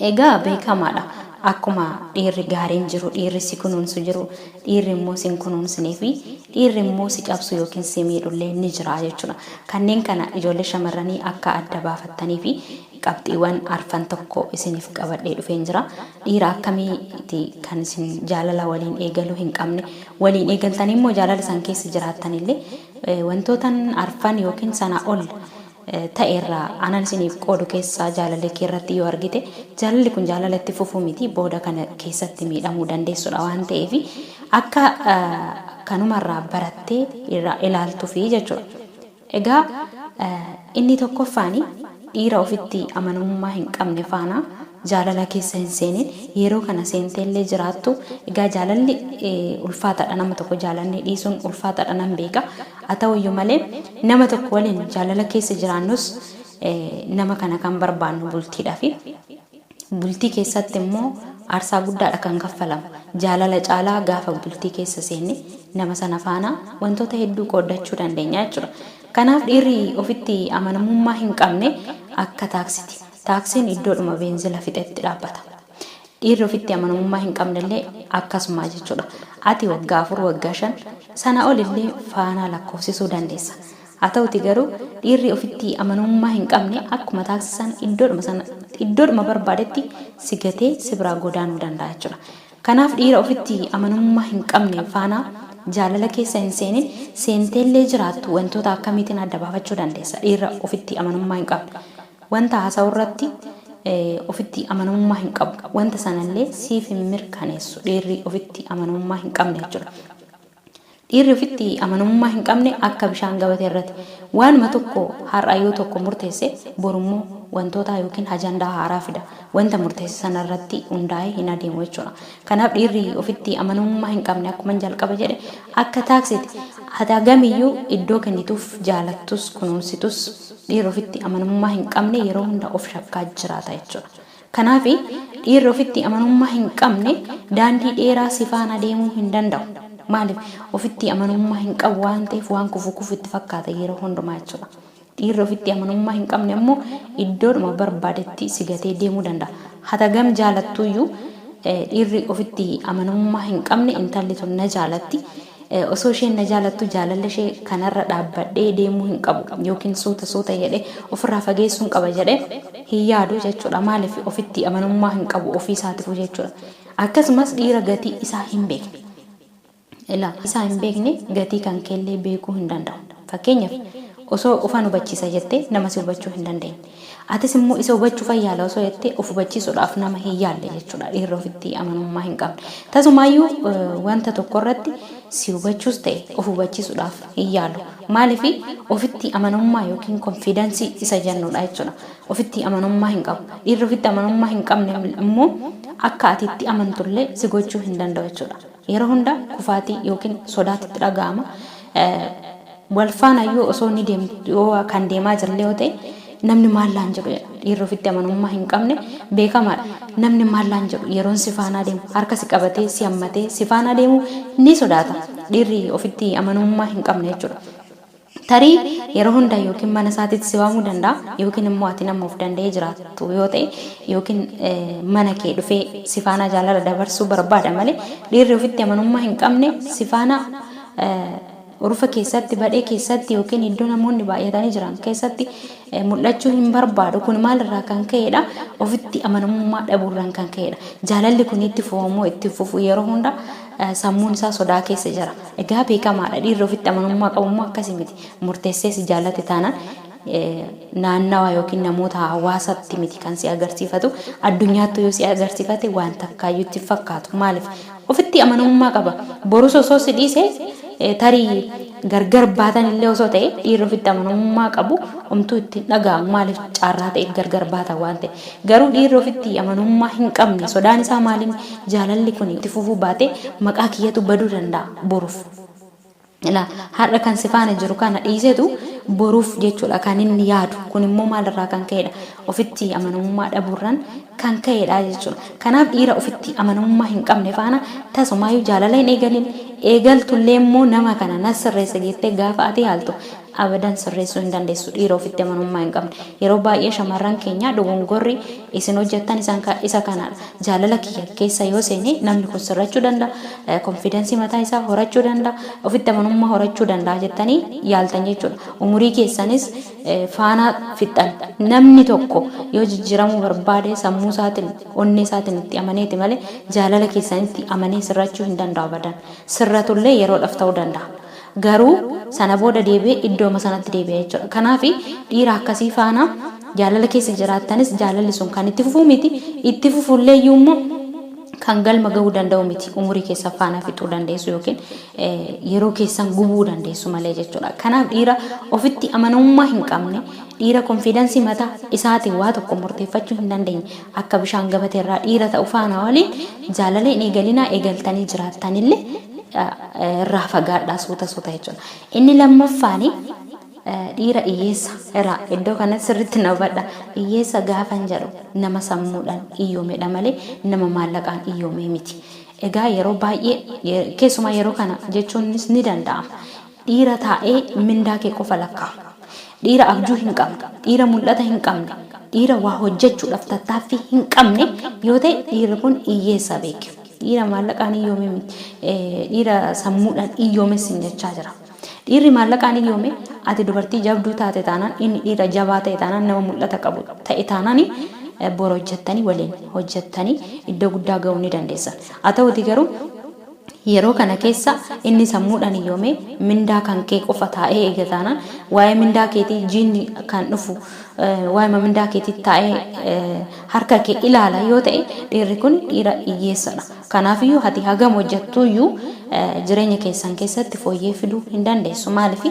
Egaa beekamaadha. Akkuma dhiirri gaariin jiru, dhiirri si kunuunsu jiru, dhiirri immoo si kunuunsinee fi dhiirri immoo si cabsu yookiin si miidhullee ni jira jechuudha. Kanneen kana ijoollee shamarranii akka adda baafattanii fi qabxiiwwan arfan tokko isiniif qabadhee dhufeen jira. Dhiira akkamiiti kan isin jaalala waliin eegaluu hin qabne, waliin eegaltanii immoo jaalala san keessa jiraattanillee wantootan arfan yookiin sana ol ta'erraa anan isiniif qoodu keessaa jaalallee kee irratti yoo argite jaalalli kun jaalalatti fufuu miti booda kana keessatti miidhamuu dandeessudha waan ta'eef akka kanumarraa barattee ilaaltuufi jechuudha. Egaa inni tokkoffaani dhiira ofitti amanamummaa hin qabne faana jaalala keessa hin seenin yeroo kana seenteellee jiraattu. Egaa jaalalli ulfaataadha, nama tokko jaalanne dhiisuun ulfaataadha nan beeka. Haa ta'uyyuu malee nama tokko waliin jaalala keessa jiraannus nama kana kan barbaannu bultiidhaafi bultii keessatti immoo aarsaa guddaadha kan kaffalamu. Jaalala caalaa gaafa bultii keessa seenne nama sana faana wantoota hedduu qooddachuu dandeenya jechuudha. Kanaaf dhiirri ofitti amanamummaa hin qabne akka taaksiti. Taaksiin iddoodhuma beenzila fixetti dhaabbata. Dhiirri ofitti amanamummaa hin qabnellee akkasuma jechuudha. Ati waggaa 4 waggaa 5 sana olillee faana lakkoofsisuu dandeessa. Haa ta'uti garuu dhiirri ofitti amanamummaa hin qabne akkuma taaksisan iddoodhuma barbaadetti si gatee si biraa godaanuu danda'a jechuudha. Kanaaf dhiira ofitti amanamummaa hin qabne faana jaalala keessa hin seenin seenteellee jiraattu wantoota akkamiitiin adda baafachuu dandeessa. Dhiira ofitti amanamummaa hin qabne wanta haasa'u irratti ofitti amanamummaa hin qabu. Wanta sanallee siif hin mirkaneessu dhiirri ofitti amanamummaa hin qabne jechuudha. Dhiirri ofitti amanamummaa hin qabne akka bishaan gabatee irratti waanuma tokko har'a yoo tokko murteesse borummoo wantoota yookiin ajandaa haaraa fida. Wanta murteesse sanarratti hundaa'ee hin adeemu jechuudha. Kanaaf dhiirri ofitti amanamummaa hin qabne akkuma jalqaba jedhe akka taaksiiti. Haa gamiyyuu iddoo kennituuf jaalattus kunuunsitus dhiirri ofitti amanamummaa hin qabne yeroo hunda of shakkaa jiraata jechuudha. Kanaaf dhiirri ofitti amanamummaa hin qabne daandii dheeraa si faana deemuu hin danda'u. Maaliif ofitti amanamummaa hin qabu waan ta'eef waan kufu itti fakkaata yeroo hundumaa jechuudha. Dhiirri ofitti amanamummaa hin qabne immoo iddoodhuma barbaadetti si gatee deemuu danda'a. Hatagam jaalattuyyuu dhiirri ofitti amanamummaa hin qabne intalli tun na jaalatti. Osoo isheen na jaalattu jaalala ishee kanarra dhaabbadhee deemuu hin qabu yookiin suuta jedhee ofirraa fageessuu hin qaba jedhee hin yaadu jechuudha. Maaliif ofitti amanamummaa hin qabu ofii isaatiif jechuudha. Akkasumas dhiira gatii isaa hin beekne. Isaa hin beekne gatii kan keellee beekuu hin danda'u. Fakkeenyaaf osoo ufan hubachiisa jettee nama si hubachuu hin dandeenye. Atis immoo isa hubachuu fayyaala osoo jettee of hubachiisuudhaaf nama hin yaalle jechuudha. Dhiirri ofitti amanamummaa hin qabne. Tasumaayyuu wanta tokko irratti si hubachuus ta'e of hubachiisuudhaaf hin yaalu. Maaliif ofitti amanamummaa yookiin konfiidensii isa jennudha jechuudha. Ofitti amanamummaa hin qabu. Dhiirri ofitti amanamummaa hin qabne immoo akka ati itti amantullee si gochuu hin danda'u jechuudha. Yeroo hunda kufaatii yookiin sodaatitti dhaga'ama. Walfaanayyuu osoo ni deemtu kan deemaa jirle yoo ta'e namni maallaan jedhu dhiirri ofitti amanamummaa hin qabne beekamaadha. Namni maallaan jedhu yeroon si faanaa deemu harka si qabatee si hammatee si faanaa deemu ni sodaata. Dhiirri ofitti amanamummaa hin qabne jechuudha. Tarii yeroo hunda yookiin mana isaatiitti si waamuu danda'a yookiin immoo ati nama of danda'ee jiraattu yoo ta'e yookiin mana kee dhufee si faana jaalala dabarsuu barbaada malee dhiirri ofitti amanamummaa hin qabne si faana urufa keessatti badhee keessatti yookiin iddoo namoonni baay'atanii jiran keessatti mul'achuu hin barbaadu. Kun maalirraa kan ka'edha? Ofitti amanamummaa dhabuurraan kan ka'edha. Jaalalli kun itti fufamoo itti fufu yeroo hunda sammuun isaa sodaa keessa jira. Egaa beekamaadha dhiirri ofitti amanamummaa qabummoo akkasii miti. Murteessee si jaallate taanaan naannawaa yookiin namoota hawaasatti miti kan si agarsiifatu. Addunyaatti yoo si agarsiifate waan takkaayyuu itti fakkaatu. Maaliif ofitti amanamummaa qaba. Borus osoo si dhiise tarii gargar baatan illee osoo ta'e dhiirri ofitti amanamummaa qabu omtuu itti dhaga'amu. Maaliif caarraa ta'e gargar baata waan ta'e. Garuu dhiirri ofitti amanamummaa hin qabne sodaan isaa maaliin jaalalli kun itti fufuu baate maqaa kiyyatu baduu danda'a boruuf. Har'a kan si faana jiru kana dhiisetu boruuf jechuudha kan inni yaadu. Kun immoo maalirraa kan ka'edha? Ofitti amanamummaa dhabuurraan kan ka'edha jechuudha. Kanaaf dhiira ofitti amanamummaa hin qabne faana tasumaayyuu jaalala hin eegalin. Eegaltullee immoo nama kana nas sirreessa jettee gaafa ati haaltu abadan sirreessuu hin dandeessu dhiira ofitti amanummaa hin qabne. Yeroo baay'ee shamarran keenya dogongorri isin hojjettan isa kanadha. Jaalala kiyya keessa yoo seene namni kun sirrachuu danda'a, konfidensii mataa isaa horachuu danda'a, ofitti amanummaa horachuu danda'a jettanii yaaltan jechuudha. Umurii keessanis faana fixan namni tokko yoo jijjiiramuu barbaade sammuu isaatiin onnee isaatiin itti amaneeti malee jaalala keessanitti amanee sirrachuu hin danda'u abadan. Sirratullee yeroodhaaf ta'uu danda'a. Garuu sana booda deebi'ee iddooma sanatti deebi'ee jechuudha. Kanaaf dhiira akkasii faana jaalala keessa jiraattanis jaalalli sun kan itti fufuu miti. Itti fufullee iyyuu kan galma gahuu danda'u miti. Umurii keessa faana fixuu dandeessu yookiin yeroo keessan gubuu dandeessu malee jechuudha. Kanaaf dhiira ofitti amanamummaa hin qabne, dhiira konfidensii mataa isaatiin waa tokko murteeffachuu hin dandeenye akka bishaan gabateerraa dhiira ta'u faana waliin jaalala hin eegalinaa eegaltanii jiraattanillee irraa fagaadhaa suuta jechuudha. Inni lammaffaani dhiira hiyyeessa irraa iddoo kanatti sirriitti na hubadha. Hiyyeessa gaafan jedhu nama sammuudhaan iyyoomedha malee nama maallaqaan iyyoomee miti. Egaa yeroo baay'ee keessumaa yeroo kana jechuunis ni danda'ama. Dhiira taa'ee mindaa kee qofa lakkaa'u. Dhiira abjuu hin qabne, dhiira mul'ata hin qabne, dhiira waa hojjechuudhaaf tattaaffii hin qabne yoo ta'e dhiirri kun hiyyeessa beeku. Dhiira maallaqaan iyyoome miti. Dhiira sammuudhaan iyyoomes hin jechaa jira. Dhiirri maallaqaan iyyoome ati dubartii jabduu taate taanaan inni dhiira jabaa ta'e taanaan nama mul'ata qabu ta'e taanaan bor hojjettanii waliin hojjettanii iddoo guddaa gahuu ni dandeessan. Haa ta'uti garuu yeroo kana keessa inni sammuudhaan iyyoome mindaa kan kee qofa taa'ee eegataanaan waa'ee mindaa keetii jiinni kan dhufu waa'ee mindaa keetii taa'ee harka kee ilaala yoo ta'e dhiirri kun dhiira hiyyeessadha. Kanaafiyyuu ati hagam hojjettuuyyuu jireenya keessan keessatti fooyyee fiduu hin dandeessu. Maaliif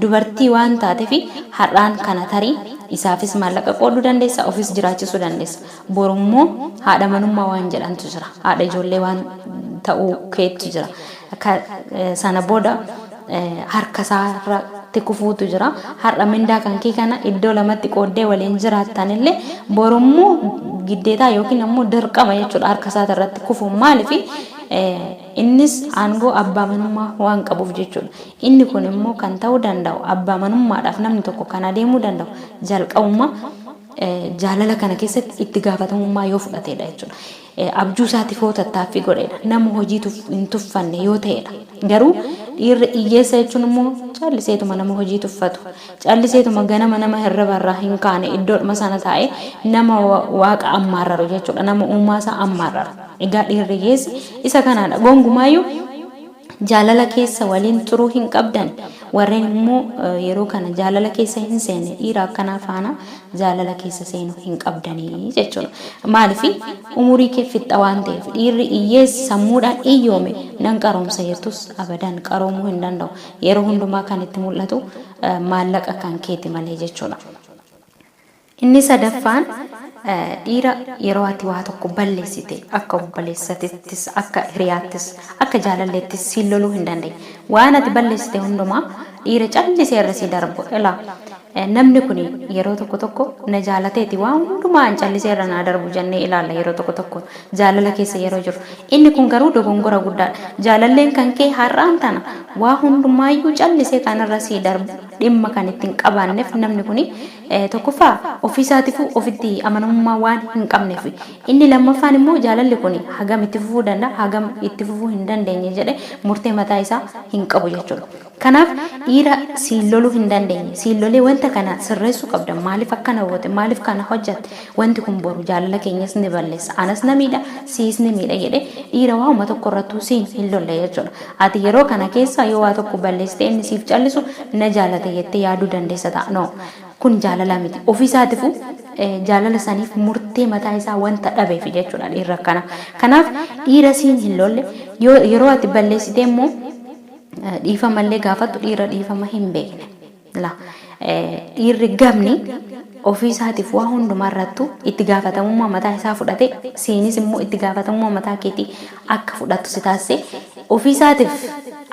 dubartii waan taateef har'aan kana tarii isaafis maallaqa qooduu dandeessa, ofis jiraachisuu dandeessa. Borummoo haadha manummaa waan jedhantu jira. Haadha ijoollee waan ta'uu keetu jira. Sana booda harka isaarratti kufuutu jira. Har'a mindaa kan kee kana iddoo lamatti qooddee waliin jiraattanillee borummoo giddeetaa yookiin ammoo dirqama jechuudha harka isaarratti kufu. Maaliif innis aangoo abbaa manummaa waan qabuuf jechuudha. Inni kun immoo kan ta'uu danda'u abbaa manummaadhaaf namni tokko kan adeemuu danda'u jalqabummaa jaalala kana keessatti itti gaafatamummaa yoo fudhatedha jechuudha. Abjuu isaatiif hoo tattaaffii godhedha. Nama hojii hin tuffanne yoo ta'edha. Garuu dhiirri hiyyeessa jechuun immoo calliseetuma nama hojii tuffatu. Calliseetuma ganama nama hirribarraa hin kaane iddoodhuma sana taa'ee nama waaqa ammaararu jechuudha. Nama uumaa isaa ammaararu. Egaa dhiirri hiyyeessi isa kanaadha. Gongumaayyuu jaalala keessa waliin turuu hin qabdan. Warreen immoo yeroo kana jaalala keessa hin seenne dhiira akkanaa faana jaalala keessa seenuu hin qabdanii jechuudha. Maaliif umurii kee fixxa waan ta'eef dhiirri hiyyeessi sammuudhaan iyyoome nan qaroomsa jettus abadan qaroomuu hin danda'u. Yeroo hundumaa kan itti mul'atu maallaqa kan keeti malee jechuudha. Inni sadaffaan dhiira yeroo ati waa tokko balleessite akka obboleessattis akka hiriyaattis akka jaalalleettis siin loluu hin dandeenye. Waan ati balleessite hundumaa dhiira callisee irra si darbu ilaa. Namni kun yeroo tokko na jaalateeti waan hundumaa callisee irra na darbu jennee ilaalla yeroo tokko jaalala keessa yeroo jiru. Inni kun garuu dogongora guddaadha. Jaalalleen kan kee har'aan tana waa hundumaayyuu callisee kanarra si darbu dhimma kan ittiin qabaanneef namni kun tokkoffaa ofiisaatiif ofitti amanamummaa waan hin qabneef. Inni lammaffaan immoo jaalalli kun hagam itti fufuu danda'a hagam itti fufuu hin dandeenye jedhe murtee mataa isaa hin qabu jechuudha. Kanaaf dhiira siin loluu hin dandeenye siin lolee wanta kana sirreessuu qabda. Maaliif akkana goote maaliif kana hojjatte wanti kun boru jaalala keenyas ni balleessa anas na miidha siis ni miidha jedhe dhiira waanuma tokko irrattuu siin hin lolle jechuudha. Ati yeroo kana keessa yoo waa tokko balleessite inni siif callisu na jaalate jettee yaaduu dandeessa ta'a. No kun jaalala miti. Ofiisaatiif jaalala saniif murtee mataa isaa wanta dhabeef jechuudha dhiirri akkana. Kanaaf dhiira siin hin lolle yeroo ati balleessite immoo dhiifamallee gaafattu dhiira dhiifama hin beekne. Dhiirri gamni ofiisaatiif waa hundumarrattu itti gaafatamummaa mataa isaa fudhate siinis immoo itti gaafatamummaa mataa keetii akka fudhattu si taasise ofiisaatiif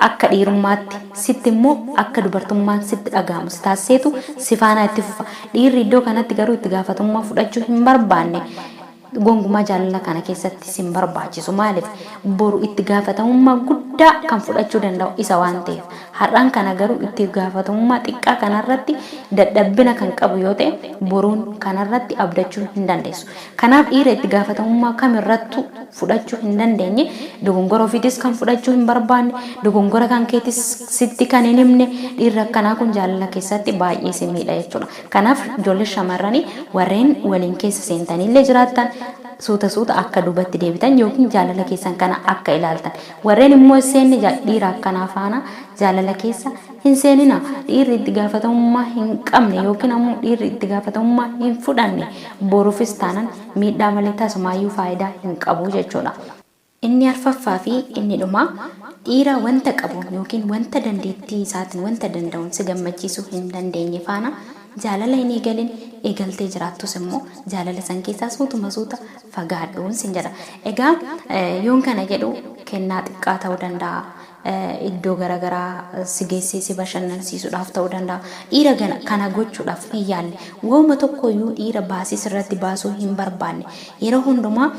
akka dhiirummaatti sitti immoo akka dubartummaan sitti dhaga'amu si taasiseetu si faana itti fufa. Dhiirri iddoo kanatti garuu itti gaafatamummaa fudhachuu hin barbaanne gongumaa jaalala kana keessatti sin barbaachisu. Maaliif boru itti gaafatamummaa guddaa kan fudhachuu danda'u isa waan ta'eef. har'aan kana garuu itti gaafatamummaa xiqqaa kanarratti dadhabbina kan qabu yoo ta'e boruun kanarratti abdachuu hin dandeessu. Kanaaf dhiira itti gaafatamummaa kamirrattu fudhachuu hin dandeenye dogongora ofiitis kan fudhachuu hin barbaanne dogongora kan keetis sitti kan hin himne dhiirri akkanaa kun jaalala keessatti baay'ee si miidha jechuudha. Kanaaf ijoollee shamarranii warreen waliin keessa seentaniillee jiraattan suuta akka dubatti deebitan yookiin jaalala keessan kana akka ilaaltan warreen immoo seenne dhiira akkanaa faana jaalala keessa hin seenina. Dhiirri itti gaafatamummaa hin qabne yookiin ammoo dhiirri itti gaafatamummaa hin fudhanne boruufis taanan miidhaa malee tasumaayyuu faayidaa hin qabu jechuudha. Inni arfaffaa fi inni dhumaa dhiira wanta qabu yookiin wanta dandeettii isaatiin wanta danda'uun si gammachiisuu hin dandeenye faana jaalala hin eegalin eegaltee jiraattus immoo jaalala san keessaa suuta fagaadhuun sin jedha. Egaa yoon kana jedhu kennaa xiqqaa ta'uu danda'a. Iddoo garaagaraa si geessee si bashannansiisuudhaaf ta'uu danda'a. Dhiira kana gochuudhaaf hin yaalle wooma tokkoyyuu dhiira baasii sirratti baasuu hin barbaanne yeroo hundumaa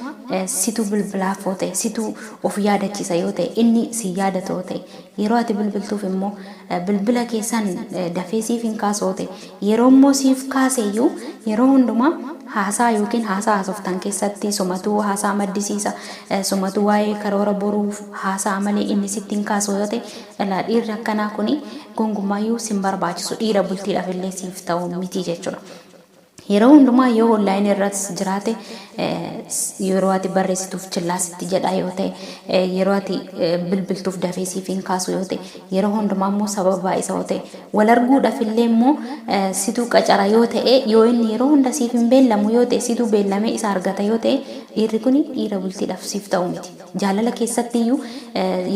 situ bilbilaaf yoo ta'e situ of yaadachiisa yoo ta'e inni si yaadatu yoo ta'e yeroo ati bilbiltuuf immoo bilbila keessan dafee siif hin kaasu yoo ta'e yeroo immoo siif kaaseyyuu yeroo hundumaa haasaa yookiin haasaa haasoftan keessatti sumatuu haasaa maddisiisa sumatuu waa'ee karoora boruuf haasaa malee inni sitti hin kaasu yoo ta'e dhiirri akkanaa kuni gongummaayyuu sin barbaachisu dhiira bultiidhaaf illee siif ta'u miti jechuudha. Yeroo hundumaa yoo online irratti jiraate yeroo ati barreessituuf chillaasitti jedha yoo ta'e yeroo ati bilbiltuuf dafee siif hin kaasu yoo ta'e yeroo hundumaa immoo sababa isa yoo ta'e wal arguudhaaf illee immoo situ qacara yoo ta'e yoo inni yeroo hunda siif hin beellamu yoo ta'e situ beellamee isa argata yoo ta'e dhiirri kun dhiira bultiidhaaf siif ta'u miti. Jaalala keessatti iyyuu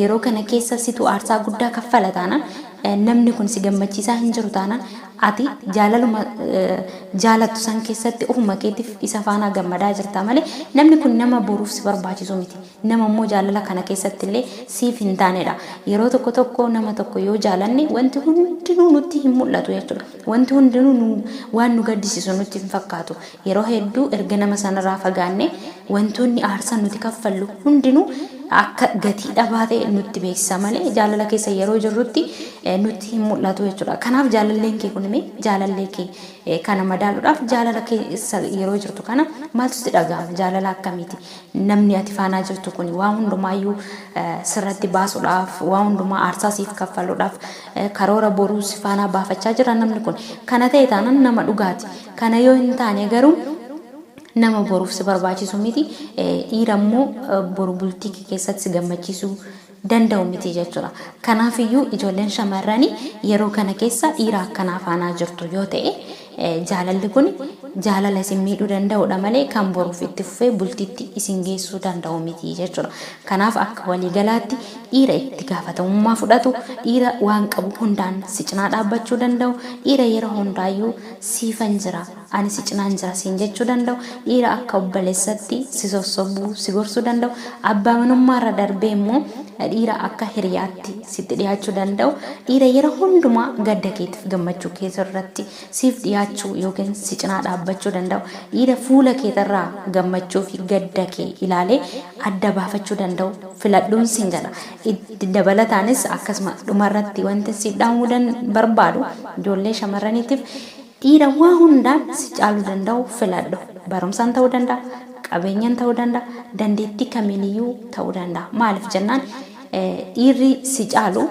yeroo kana keessa situ aarsaa guddaa kaffala taanaan namni kun si gammachiisaa hin jiru taanaan ati jaalaluma jaalattu san keessatti ofuma keetiif isa faana gammadaa jirta malee namni kun nama boruuf si barbaachisu miti. Nama immoo jaalala kana keessatti illee siif hin taanedha. Yeroo tokko nama tokko yoo jaalanne wanti hundinuu nutti hin mul'atu jechuudha. Wanti hundinuu waan nu gaddisiisu nutti hin fakkaatu. Yeroo hedduu erga nama sanarraa fagaanne wantoonni aarsaa nuti kaffallu hundinuu akka gatii dhabaa ta'e nutti beeksisa malee jaalala keessa yeroo jirrutti nutti hin mul'atu jechuudha. Kanaaf jaalalleen kee kun jaalallee kee kana madaaluudhaaf jaalala keessa yeroo jirtu kana maaltu si dhaga'ama? Jaalala akkamiiti? Namni ati faanaa jirtu kun waan hundumaayyuu sirratti baasuudhaaf waan hundumaa aarsaa siif kaffaluudhaaf karoora boruu si faanaa baafachaa jira namni kun. Kana ta'e taanaan nama dhugaati. Kana yoo hin taane garuu nama boruuf si barbaachisu miti. Dhiira immoo boru bultii keessatti si gammachiisuu danda'u miti jechuudha. Kanaafiyyuu ijoolleen shamarranii yeroo kana keessa dhiira akkanaa faanaa jirtu yoo ta'e jaalalli kun jaalala isin miidhuu danda'udha malee kan boruuf itti fufee bultiitti isin geessuu danda'u miti jechuudha. Kanaaf akka waliigalaatti dhiira itti gaafatamummaa fudhatu, dhiira waan qabu hundaan si cinaa dhaabbachuu danda'u, dhiira yeroo hundaayyuu siifan jira ani si cinaan jira siin jechuu danda'u, dhiira akka obboleessatti si sossobuu si gorsuu danda'u, abbaa manummaarra darbee immoo dhiira akka hiriyaatti sitti dhiyaachuu danda'u, dhiira yeroo hundumaa gadda keetiif gammachuu keessarratti siif dhiyaachuu yookiin si cinaa dhaabbachuu danda'u, dhiira fuula keetirraa gammachuu fi gadda kee ilaalee adda baafachuu danda'u filadhuun siin jedha. Itti dabalataanis akkasuma dhumarratti wanti siif dhaamuu barbaadu ijoollee shamarraniitiif dhiira waa hundaan si caaluu danda'u filadhu. Barumsaan ta'uu danda'a, qabeenyaan ta'uu danda'a, dandeettii kamiiniyyuu ta'uu danda'a. Maaliif jennaan dhiirri si caalu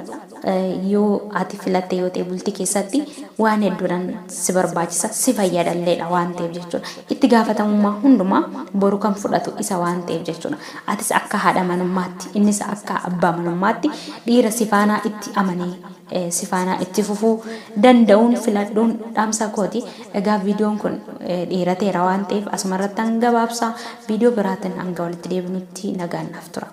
yoo ati filatte yoo ta'e bultii keessatti waan hedduudhaan si barbaachisa si fayyadalleedha waan ta'eef jechuudha. Itti gaafatamummaa hundumaa boru kan fudhatu isa waan ta'eef jechuudha. Atis akka haadha manummaatti innis akka abbaa manummaatti dhiira si faanaa itti amanee si faanaa itti fufuu danda'uun filadhuun dhaamsa kooti. Egaa viidiyoon kun dheerateera waan ta'eef asumarratti hanga gabaabsaa viidiyoo biraatiin hanga walitti deebinutti nagaan naaf tura.